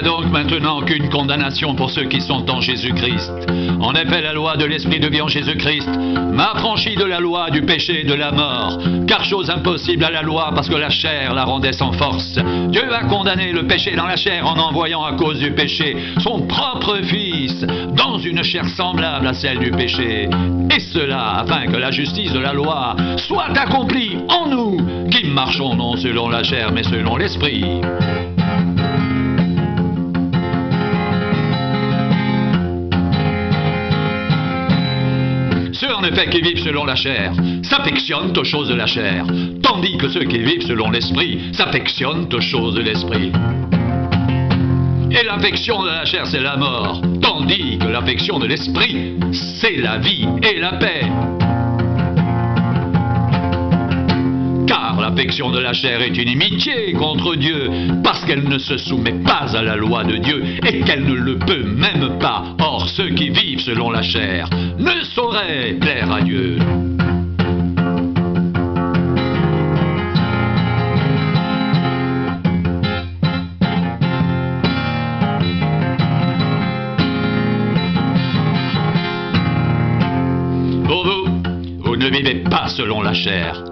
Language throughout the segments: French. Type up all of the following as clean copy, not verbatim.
donc maintenant qu'une condamnation pour ceux qui sont en Jésus-Christ. En effet, la loi de l'Esprit de vie en Jésus-Christ m'a affranchi de la loi du péché et de la mort, car chose impossible à la loi parce que la chair la rendait sans force. Dieu a condamné le péché dans la chair en envoyant à cause du péché son propre Fils dans une chair semblable à celle du péché. Et cela afin que la justice de la loi soit accomplie en nous, qui marchons non selon la chair mais selon l'Esprit. Ceux en effet qui vivent selon la chair s'affectionnent aux choses de la chair, tandis que ceux qui vivent selon l'Esprit s'affectionnent aux choses de l'Esprit. Et l'affection de la chair, c'est la mort, tandis que l'affection de l'Esprit, c'est la vie et la paix. Car l'affection de la chair est inimitié contre Dieu, parce qu'elle ne se soumet pas à la loi de Dieu et qu'elle ne le peut même pas. Or, ceux qui vivent selon la chair ne sauraient plaire à Dieu. Pour vous, vous ne vivez pas selon la chair,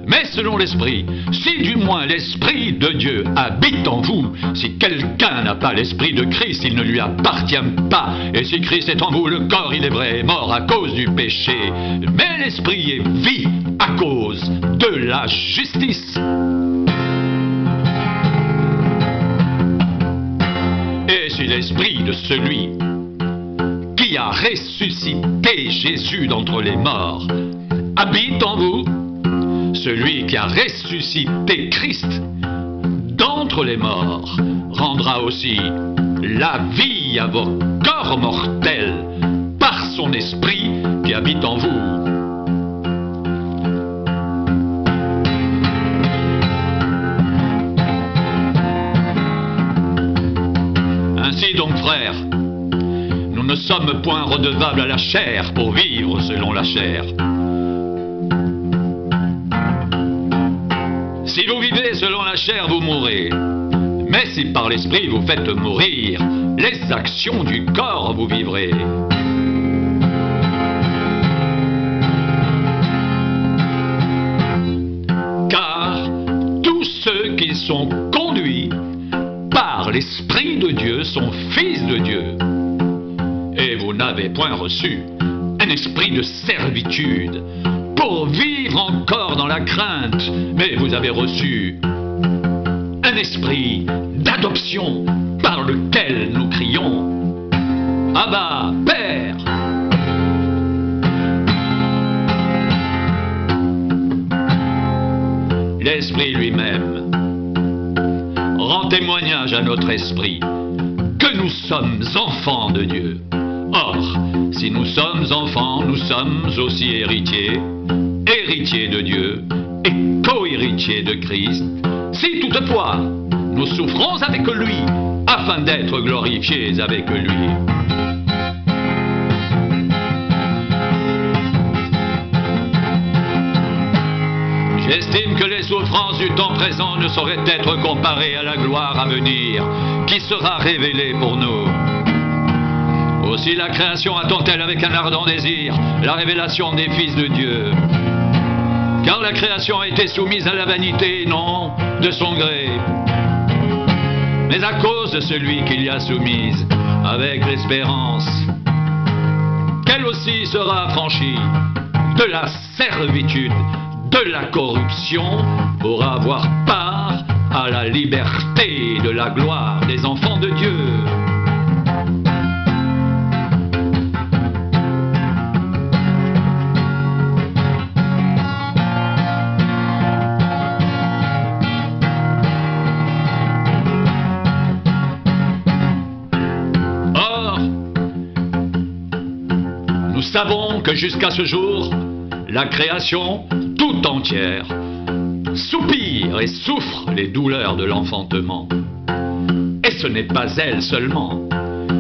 mais selon l'Esprit, si du moins l'Esprit de Dieu habite en vous. Si quelqu'un n'a pas l'Esprit de Christ, il ne lui appartient pas. Et si Christ est en vous, le corps, il est vrai, est mort à cause du péché. Mais l'Esprit est vie à cause de la justice. Et si l'Esprit de celui qui a ressuscité Jésus d'entre les morts habite en vous, celui qui a ressuscité Christ d'entre les morts rendra aussi la vie à vos corps mortels par son esprit qui habite en vous. Ainsi donc, frères, nous ne sommes point redevables à la chair pour vivre selon la chair. Si vous vivez selon la chair, vous mourrez. Mais si par l'Esprit vous faites mourir les actions du corps, vous vivrez. Car tous ceux qui sont conduits par l'Esprit de Dieu sont fils de Dieu. Et vous n'avez point reçu un esprit de servitude pour vivre encore dans la crainte, mais vous avez reçu un esprit d'adoption par lequel nous crions « Abba, Père !» L'Esprit lui-même rend témoignage à notre esprit que nous sommes enfants de Dieu. Or, si nous sommes enfants, nous sommes aussi héritiers, héritiers de Dieu et co-héritiers de Christ, si toutefois nous souffrons avec lui, afin d'être glorifiés avec lui. J'estime que les souffrances du temps présent ne sauraient être comparées à la gloire à venir, qui sera révélée pour nous. Aussi la création attend-elle avec un ardent désir la révélation des fils de Dieu. Car la création a été soumise à la vanité, non de son gré, mais à cause de celui qui l'y a soumise, avec l'espérance qu'elle aussi sera affranchie de la servitude, de la corruption, pour avoir part à la liberté de la gloire des enfants de Dieu. Nous savons que jusqu'à ce jour, la création tout entière soupire et souffre les douleurs de l'enfantement. Et ce n'est pas elle seulement,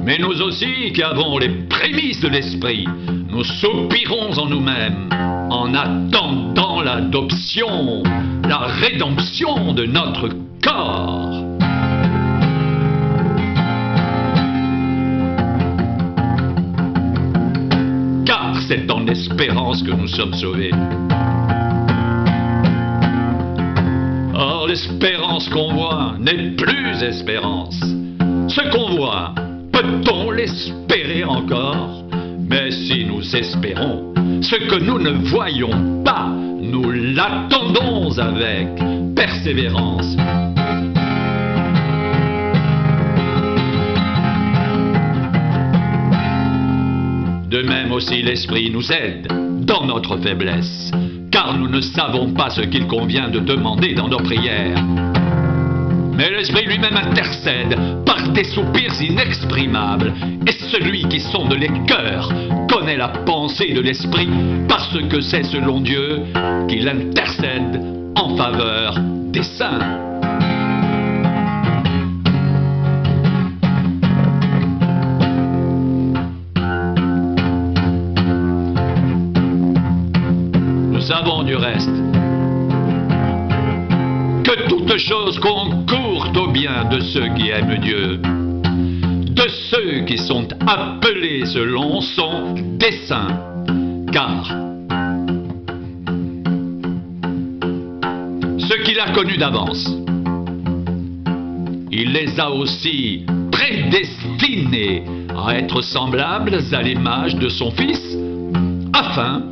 mais nous aussi qui avons les prémices de l'esprit, nous soupirons en nous-mêmes en attendant l'adoption, la rédemption de notre corps. c'est en espérance que nous sommes sauvés. Or, l'espérance qu'on voit n'est plus espérance. Ce qu'on voit, peut-on l'espérer encore? Mais si nous espérons ce que nous ne voyons pas, nous l'attendons avec persévérance. De même aussi l'Esprit nous aide dans notre faiblesse, car nous ne savons pas ce qu'il convient de demander dans nos prières. Mais l'Esprit lui-même intercède par des soupirs inexprimables, et celui qui sonde les cœurs connaît la pensée de l'Esprit, parce que c'est selon Dieu qu'il intercède en faveur des saints. Nous savons du reste que toute chose concourt au bien de ceux qui aiment Dieu, de ceux qui sont appelés selon son dessein, car ceux qu'il a connus d'avance, il les a aussi prédestinés à être semblables à l'image de son Fils, afin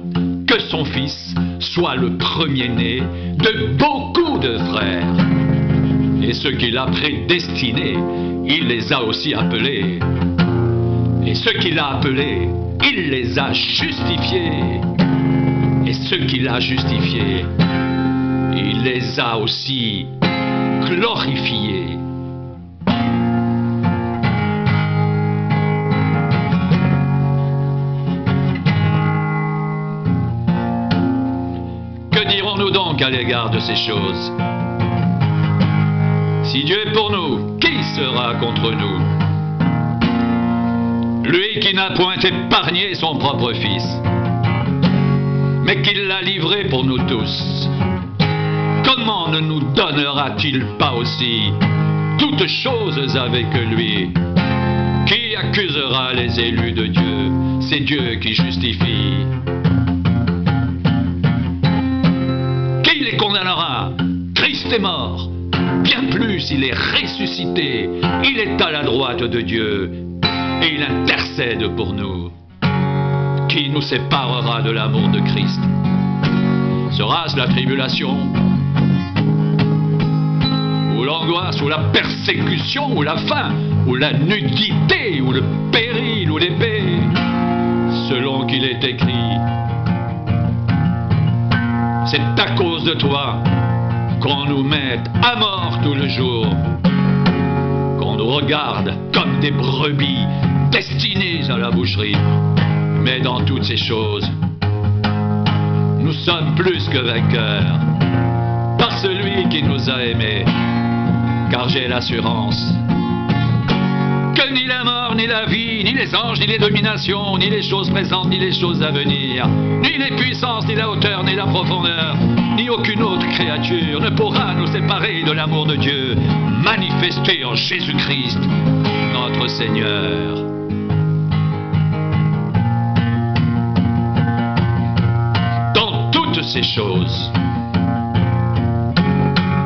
que son Fils soit le premier-né de beaucoup de frères. Et ceux qu'il a prédestinés, il les a aussi appelés. Et ceux qu'il a appelés, il les a justifiés. Et ceux qu'il a justifiés, il les a aussi glorifiés. Que dirons-nous donc à l'égard de ces choses? Si Dieu est pour nous, qui sera contre nous? Lui qui n'a point épargné son propre Fils, mais qui l'a livré pour nous tous, comment ne nous donnera-t-il pas aussi toutes choses avec lui? Qui accusera les élus de Dieu? C'est Dieu qui justifie. Qui les condamnera? Christ est mort. Bien plus, il est ressuscité. Il est à la droite de Dieu. Et il intercède pour nous. Qui nous séparera de l'amour de Christ? Sera-ce la tribulation? Ou l'angoisse? Ou la persécution? Ou la faim? Ou la nudité? Ou le péril? Ou l'épée? Selon qu'il est écrit, c'est à cause de toi qu'on nous mette à mort tout le jour, qu'on nous regarde comme des brebis destinées à la boucherie. Mais dans toutes ces choses, nous sommes plus que vainqueurs par celui qui nous a aimés, car j'ai l'assurance que ni la mort, ni la vie, ni les anges, ni les dominations, ni les choses présentes, ni les choses à venir, ni les puissances, ni la hauteur, ni la profondeur, ni aucune autre créature ne pourra nous séparer de l'amour de Dieu manifesté en Jésus-Christ, notre Seigneur. Dans toutes ces choses,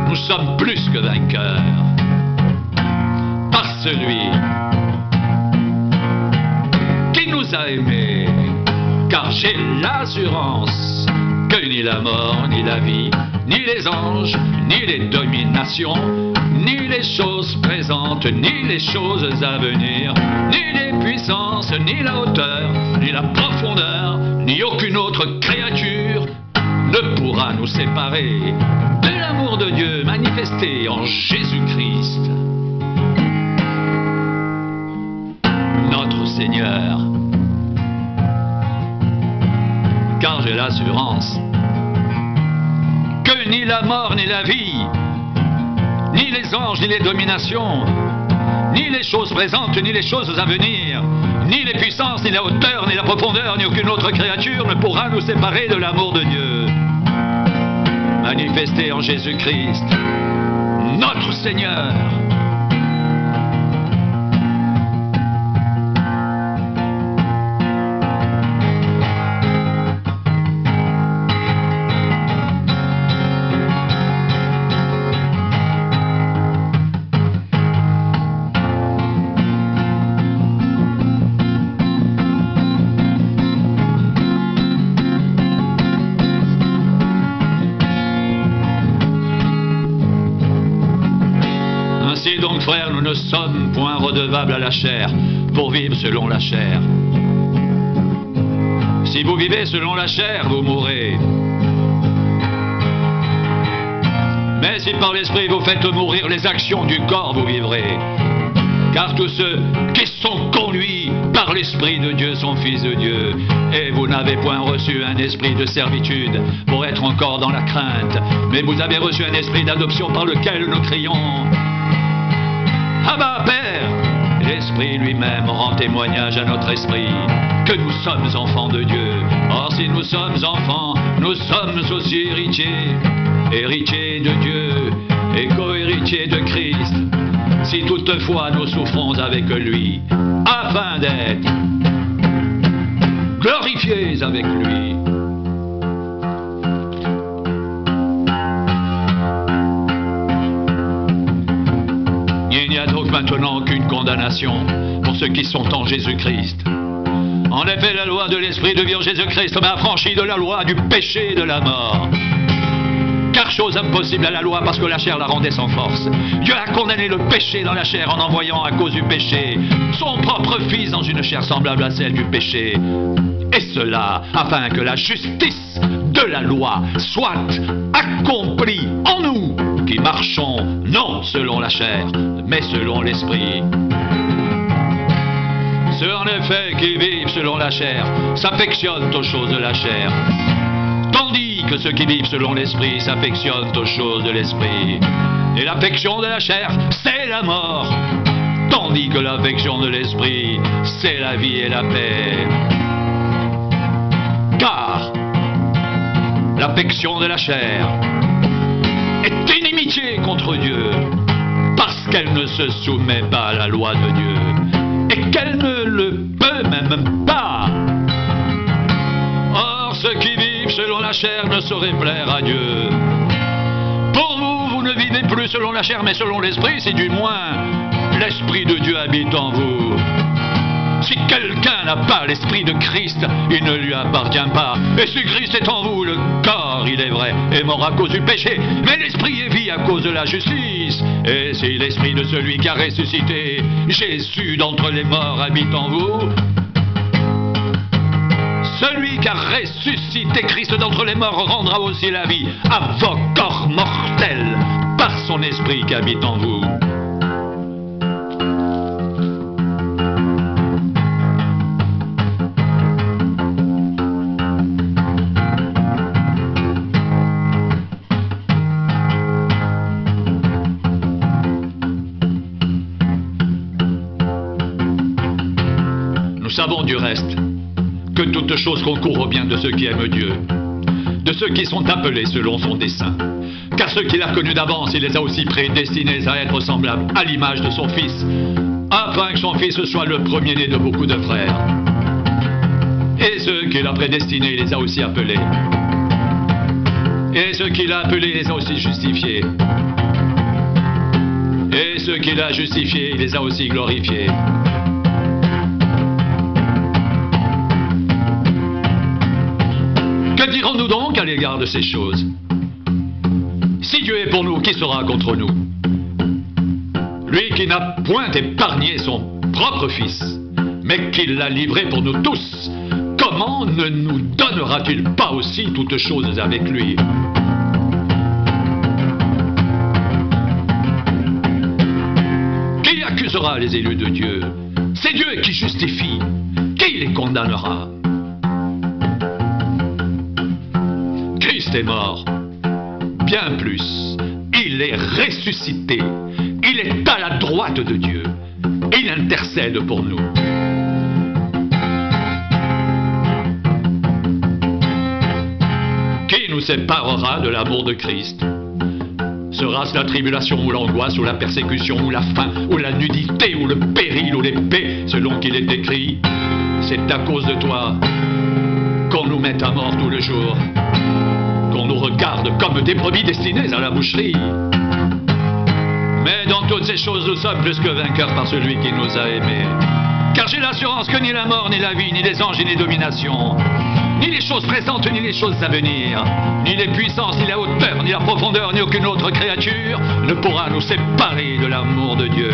nous sommes plus que vainqueurs par celui qui nous a aimés, car j'ai l'assurance que ni la mort, ni la vie, ni les anges, ni les dominations, ni les choses présentes, ni les choses à venir, ni les puissances, ni la hauteur, ni la profondeur, ni aucune autre créature ne pourra nous séparer de l'amour de Dieu manifesté en Jésus-Christ, notre Seigneur. Car j'ai l'assurance que ni la mort, ni la vie, ni les anges, ni les dominations, ni les choses présentes, ni les choses à venir, ni les puissances, ni la hauteur, ni la profondeur, ni aucune autre créature ne pourra nous séparer de l'amour de Dieu manifesté en Jésus-Christ, notre Seigneur. Ainsi donc, frères, nous ne sommes point redevables à la chair pour vivre selon la chair. Si vous vivez selon la chair, vous mourrez. Mais si par l'esprit vous faites mourir les actions du corps, vous vivrez. Car tous ceux qui sont conduits par l'Esprit de Dieu sont fils de Dieu. Et vous n'avez point reçu un esprit de servitude pour être encore dans la crainte, mais vous avez reçu un esprit d'adoption par lequel nous crions « Abba, Père !» L'Esprit lui-même rend témoignage à notre esprit que nous sommes enfants de Dieu. Or, si nous sommes enfants, nous sommes aussi héritiers, héritiers de Dieu et co-héritiers de Christ, si toutefois nous souffrons avec lui, afin d'être glorifiés avec lui. Il n'y a donc maintenant qu'une condamnation pour ceux qui sont en Jésus-Christ. En effet, la loi de l'Esprit de vie en Jésus-Christ m'a affranchi de la loi du péché et de la mort. Car chose impossible à la loi parce que la chair la rendait sans force. Dieu a condamné le péché dans la chair en envoyant à cause du péché son propre Fils dans une chair semblable à celle du péché. Et cela afin que la justice de la loi soit accomplie en nous qui marchons non selon la chair mais selon l'Esprit. Ceux en effet qui vivent selon la chair s'affectionnent aux choses de la chair, tandis que ceux qui vivent selon l'Esprit s'affectionnent aux choses de l'Esprit. Et l'affection de la chair, c'est la mort, tandis que l'affection de l'Esprit, c'est la vie et la paix. Car l'affection de la chair est inimitié contre Dieu, parce qu'elle ne se soumet pas à la loi de Dieu, et qu'elle ne le peut même pas. Or, ceux qui vivent selon la chair ne sauraient plaire à Dieu. Pour vous, vous ne vivez plus selon la chair, mais selon l'Esprit, si du moins l'Esprit de Dieu habite en vous. Si quelqu'un n'a pas l'Esprit de Christ, il ne lui appartient pas. Et si Christ est en vous, le corps, il est vrai, est mort à cause du péché, mais l'Esprit est vie à cause de la justice. Et si l'Esprit de celui qui a ressuscité Jésus d'entre les morts habite en vous, celui qui a ressuscité Christ d'entre les morts rendra aussi la vie à vos corps mortels par son Esprit qui habite en vous. Nous savons du reste que toute chose concourt au bien de ceux qui aiment Dieu, de ceux qui sont appelés selon son dessein. Car ceux qu'il a connus d'avance, il les a aussi prédestinés à être semblables à l'image de son Fils, afin que son Fils soit le premier-né de beaucoup de frères. Et ceux qu'il a prédestinés, il les a aussi appelés. Et ceux qu'il a appelés, il les a aussi justifiés. Et ceux qu'il a justifiés, il les a aussi glorifiés. Que dirons-nous donc à l'égard de ces choses? Si Dieu est pour nous, qui sera contre nous? Lui qui n'a point épargné son propre Fils, mais qui l'a livré pour nous tous, comment ne nous donnera-t-il pas aussi toutes choses avec lui? Qui accusera les élus de Dieu? C'est Dieu qui justifie. Qui les condamnera? Christ est mort. Bien plus, il est ressuscité. Il est à la droite de Dieu. Il intercède pour nous. Qui nous séparera de l'amour de Christ? Sera-ce la tribulation ou l'angoisse ou la persécution ou la faim ou la nudité ou le péril ou l'épée, selon qu'il est écrit? C'est à cause de toi qu'on nous met à mort tout le jour, qu'on nous regarde comme des brebis destinées à la boucherie. Mais dans toutes ces choses, nous sommes plus que vainqueurs par celui qui nous a aimés. Car j'ai l'assurance que ni la mort, ni la vie, ni les anges, ni les dominations, ni les choses présentes, ni les choses à venir, ni les puissances, ni la hauteur, ni la profondeur, ni aucune autre créature ne pourra nous séparer de l'amour de Dieu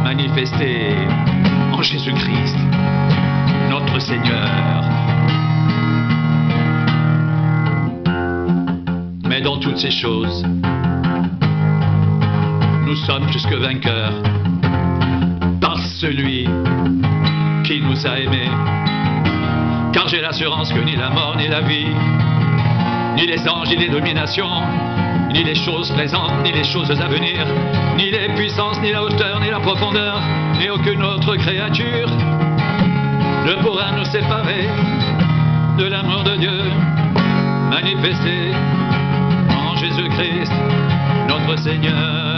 manifesté en Jésus-Christ, notre Seigneur. Mais dans toutes ces choses, nous sommes plus que vainqueurs par celui qui nous a aimés. Car j'ai l'assurance que ni la mort, ni la vie, ni les anges, ni les dominations, ni les choses présentes, ni les choses à venir, ni les puissances, ni la hauteur, ni la profondeur, ni aucune autre créature ne pourra nous séparer de l'amour de Dieu manifesté en Jésus-Christ, notre Seigneur.